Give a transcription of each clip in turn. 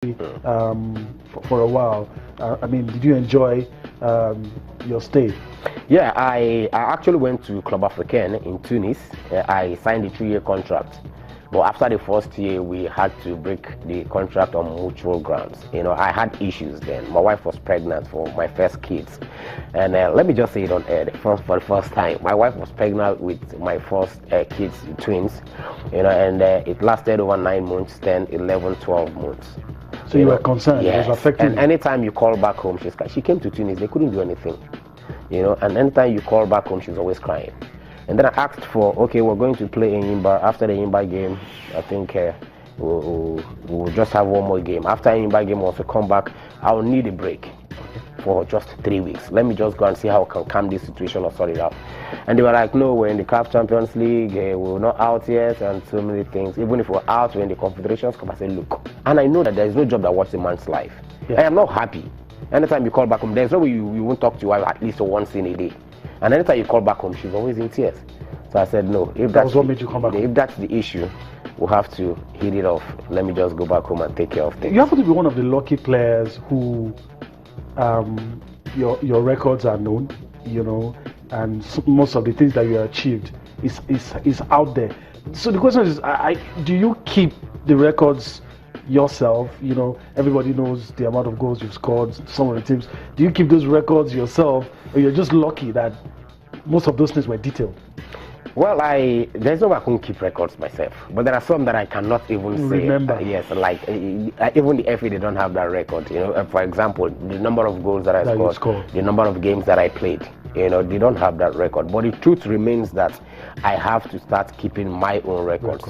for a while. I mean, did you enjoy your stay? Yeah, I actually went to Club Africain in Tunis. I signed a 3-year contract. But after the first year, we had to break the contract on mutual grounds. You know, I had issues then. My wife was pregnant for my first kids. And let me just say it on air, for the first time. My wife was pregnant with my first kids, twins. You know, and it lasted over 9 months, 10, 11, 12 months. So you were concerned? Yes. It was affecting and anytime you call back home, she came to Tunis, they couldn't do anything. You know, and anytime you call back home, she's always crying. And then I asked for, okay, we're going to play in Imba. After the Imba game, I think we'll just have one more game. After Imba game, once we come back, I'll need a break for just 3 weeks. Let me just go and see how I can calm this situation or sort it out. And they were like, no, we're in the CAF Champions League, we're not out yet, and so many things. Even if we're out, we're in the Confederations Cup. I said, look, and I know that there is no job that watches a man's life. Yeah. I am not happy. Anytime you call back home, there's no way you won't talk to your wife at least once in a day. And anytime you call back home, she's always in tears. So I said, no, if that's what made you come back home. If that's the issue, we'll have to hit it off. Let me just go back home and take care of things. You happen to be one of the lucky players who your records are known, you know, and most of the things that you achieved is out there. So the question is, do you keep the records yourself? You know, everybody knows the amount of goals you've scored, some of the teams. Do you keep those records yourself, or you're just lucky that most of those things were detailed? Well, there's no way I can keep records myself, but there are some that I cannot even remember. Yes, like even the FA, they don't have that record. You know, for example, the number of goals that I scored, the number of games that I played. You know, they don't have that record. But the truth remains that I have to start keeping my own records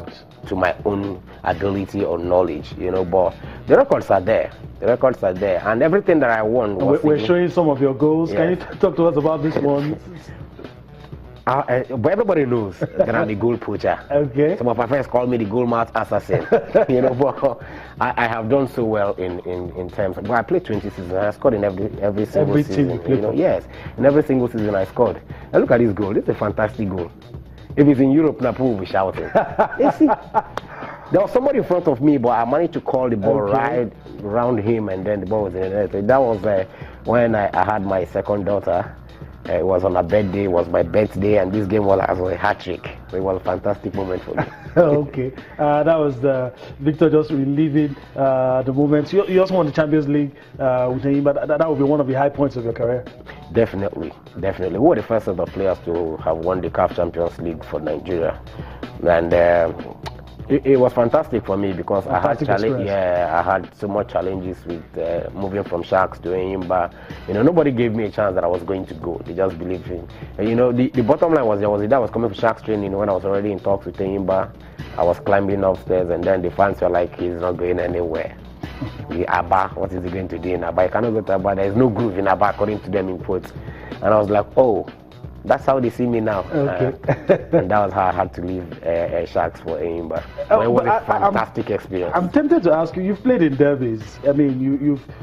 to my own ability or knowledge. You know, but the records are there. The records are there, and everything that I won. We're showing some of your goals. Yes. Can you talk to us about this one? But everybody knows that I'm the goal poacher. Okay. Some of my friends call me the goal mouth assassin. You know, but I have done so well in terms. But I played 20 seasons. I scored in every single season. You know, yes, in every single season I scored. And look at this goal. This is a fantastic goal. If it's in Europe, Nat'l will be shouting. You see, there was somebody in front of me, but I managed to call the ball right around him, and then the ball was in the net. So that was when I had my second daughter. It was on her birthday, it was my birthday, and this game was a hat-trick. So it was a fantastic moment for me. Okay, that was Victor just reliving the moments. You also won the Champions League with him, but that would be one of the high points of your career. Definitely. We were the first set of players to have won the CAF Champions League for Nigeria. And it was fantastic for me because I had so much challenges with moving from Sharks to Enyimba. You know, nobody gave me a chance that I was going to go. They just believed in. And, you know, the bottom line was there was a day I was coming for Sharks training when I was already in talks with Enyimba. I was climbing upstairs, and then the fans were like, he's not going anywhere. The Abba, what is he going to do in Abba? He cannot go to Abba. There is no groove in Abba, according to them in quotes. And I was like, oh, that's how they see me now. Okay. And that was how I had to leave Sharks for Enyimba. It was a fantastic experience. I'm tempted to ask you, you've played in derbies. I mean,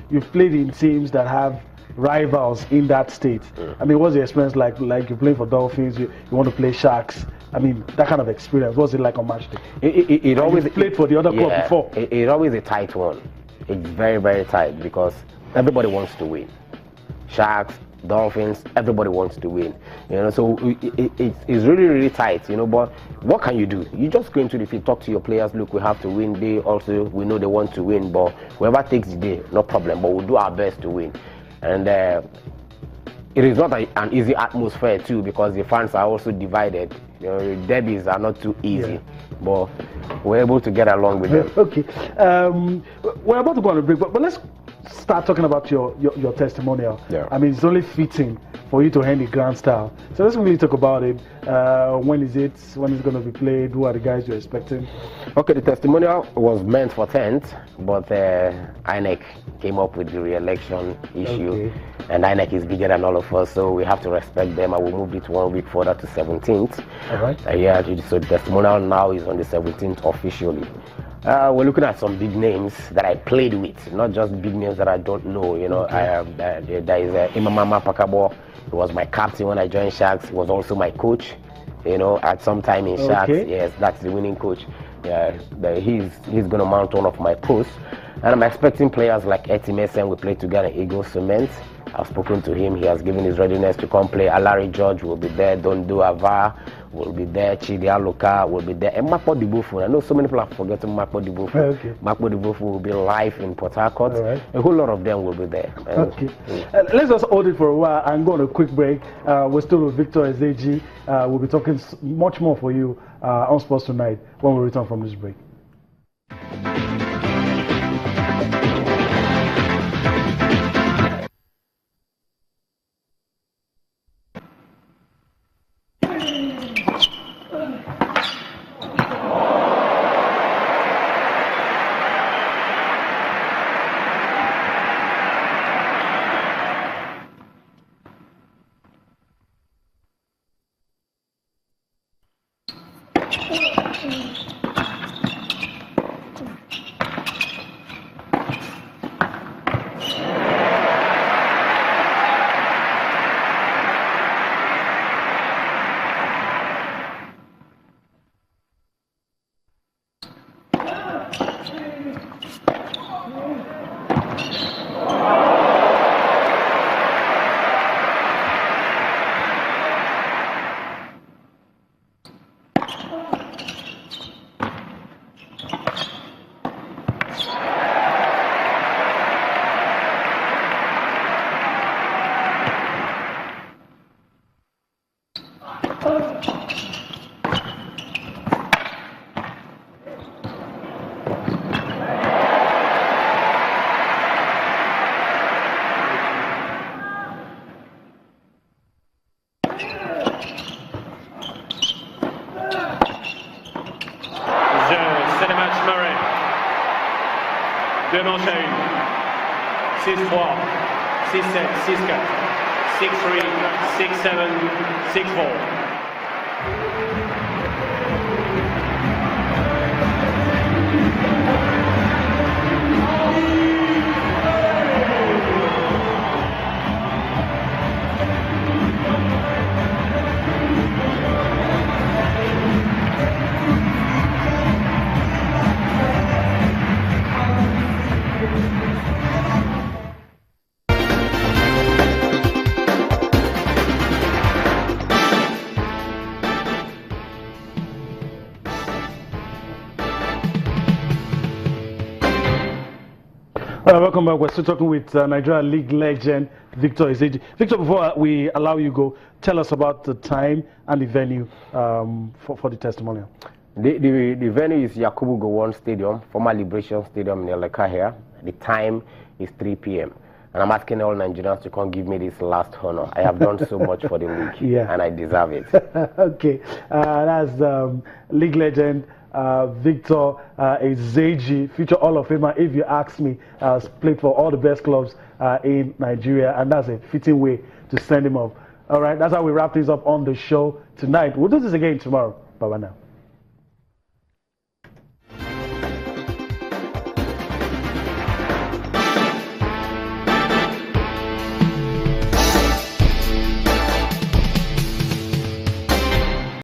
you've played in teams that have rivals in that state. I mean, what's the experience like you're playing for Dolphins, you want to play Sharks? I mean, that kind of experience, what's it like on match day? It always played for the other club before. It's always a tight one. It's very, very tight because everybody wants to win. Sharks, Dolphins, everybody wants to win, you know, so it's really, really tight, you know, but what can you do? You just go into the field, talk to your players, look, we have to win. We know they want to win, but whoever takes the day, no problem, but we'll do our best to win. And it is not an easy atmosphere too, because the fans are also divided. You know, derbies are not too easy, but we're able to get along with them. Okay, we're about to go on a break, but let's start talking about your testimonial. Yeah. I mean, it's only fitting for you to end the grand style. So let's really talk about it. When is it? When is it going to be played? Who are the guys you're expecting? Okay, the testimonial was meant for 10th, but INEC came up with the re-election issue, and INEC is bigger than all of us, so we have to respect them. I will move it 1 week further to 17th. All right. Yeah, so the testimonial now is on the 17th officially. We're looking at some big names that I played with, not just big names that I don't know. You know, there is Imamama Pakabo. He was my captain when I joined Sharks. He was also my coach, you know, at some time in Sharks. Yes, that's the winning coach. Yeah, he's going to mount one of my posts. And I'm expecting players like Etimesen. We played together in Eagle Cement. I've spoken to him. He has given his readiness to come play. Alari George will be there. Dondo Ava will be there. Chidi Aluka will be there. And Mapo Dibofu. I know so many people are forgetting Mapo Dibofu. Okay. Mapo Dibofu will be live in Port Harcourt. Right. A whole lot of them will be there. And, okay. Let's just hold it for a while and go on a quick break. We're still with Victor Ezeji. We'll be talking much more for you on Sports Tonight when we return from this break. Deux manches à 1. 6-3, 6-7, 6-4, 6-3, 6-7, 6-4. Welcome back. We're still talking with Nigeria League legend Victor Ezeji. Victor, before we allow you go, tell us about the time and the venue for the testimonial. The venue is Yakubu Gowon Stadium, former Liberation Stadium in Eleka here. The time is 3 p.m. And I'm asking all Nigerians to come give me this last honor. I have done so much for the league, and I deserve it. Okay, that's league legend Victor Ezeji, future Hall of Famer, if you ask me. Played for all the best clubs in Nigeria, and that's a fitting way to send him off. All right, that's how we wrap things up on the show tonight. We'll do this again tomorrow. Bye-bye now.